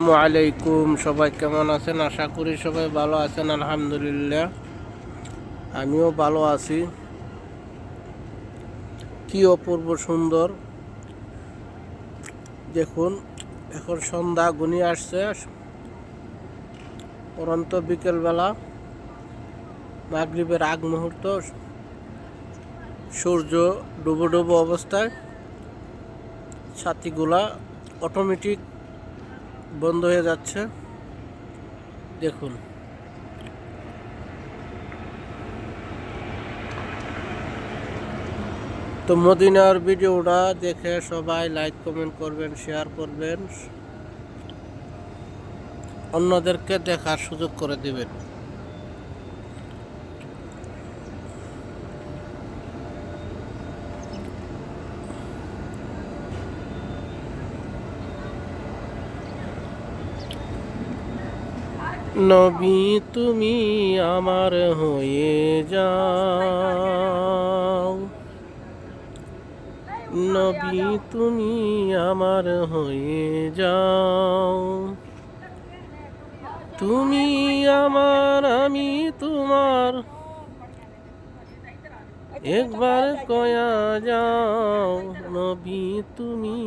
আসসালামু আলাইকুম, সবাই কেমন আছেন? আশা করি সবাই ভালো আছেন। আলহামদুলিল্লাহ, আমিও ভালো আছি। কি অপূর্ব সুন্দর দেখুন, এখন সন্ধ্যা ঘনিয়ে আসছে। পরন্ত বিকেলবেলা, মাগরিবের আগ মুহূর্ত, সূর্য ডুবো ডুবো অবস্থায় ছাতিগুলা অটোমেটিক বন্ধ হয়ে যাচ্ছে। দেখুন, তো মদিনার ভিডিওটা দেখে সবাই লাইক কমেন্ট করবেন, শেয়ার করবেন, অন্যদেরকে দেখার সুযোগ করে দিবেন। নবী তুমি আমার হয়ে যাও, নবী তুমি আমার হয়ে যাও, তুমি আমার আমি তোমার, একবার কয়া যাও, নবী তুমি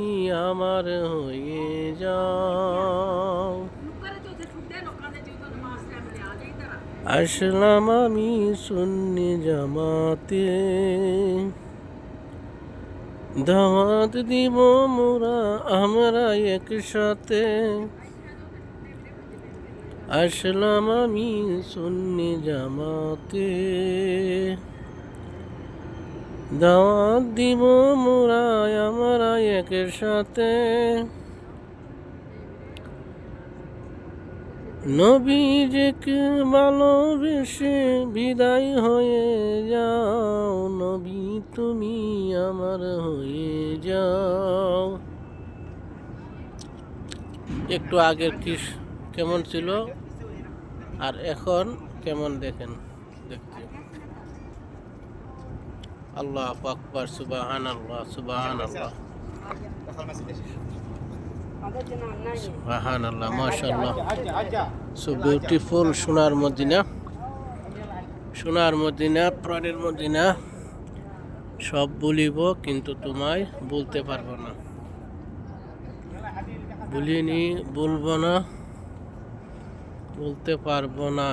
আমার হয়ে যাও। আসলাম আমি সুন্নি জামাতে, দাওয়াত দিব মোরা আমরা একসাথে। আসলাম আমি সুন্নি জামাতে, দাওয়াত দিব মোরা আমরা একসাথে। নবীজিকে ভালোবেসে বিদায় হয়ে যাও, নবী তুমি আমার হয়ে যাও। একটু আগের কি কেমন ছিল আর এখন কেমন দেখেন দেখতে। আল্লাহু আকবার, সুবহানাল্লাহ, সুবহানাল্লাহ, সুবহানাল্লাহ, মাশাআল্লাহ। সো বিউটিফুল সোনার মদিনা, সোনার মদিনা, প্রাণের মদিনা। সব বলিব কিন্তু তোমায় বলতে পারবো না, বলিনি, বলবো না, বলতে পারবো না।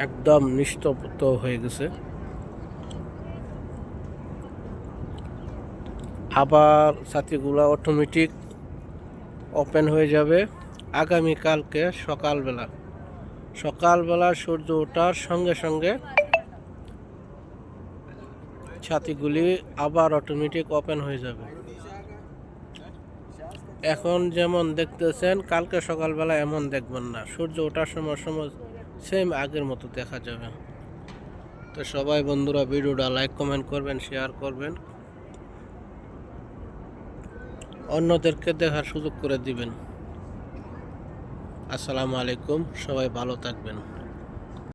একদম নিস্তব্ধ হয়ে গেছে। আবার ছাতিগুলা অটোমেটিক ওপেন হয়ে যাবে আগামীকালকে সকালবেলা। সকালবেলা সূর্য ওঠার সঙ্গে সঙ্গে ছাতিগুলি আবার অটোমেটিক ওপেন হয়ে যাবে। এখন যেমন দেখতেছেন, কালকে সকালবেলা এমন দেখবেন না, সূর্য ওঠার সময় সময় সেম আগের মতো দেখা যাবে। তো সবাই বন্ধুরা ভিডিওটা লাইক কমেন্ট করবেন, শেয়ার করবেন, অন্যদেরকে দেখার সুযোগ করে দিবেন। আসসালামু আলাইকুম, সবাই ভালো থাকবেন।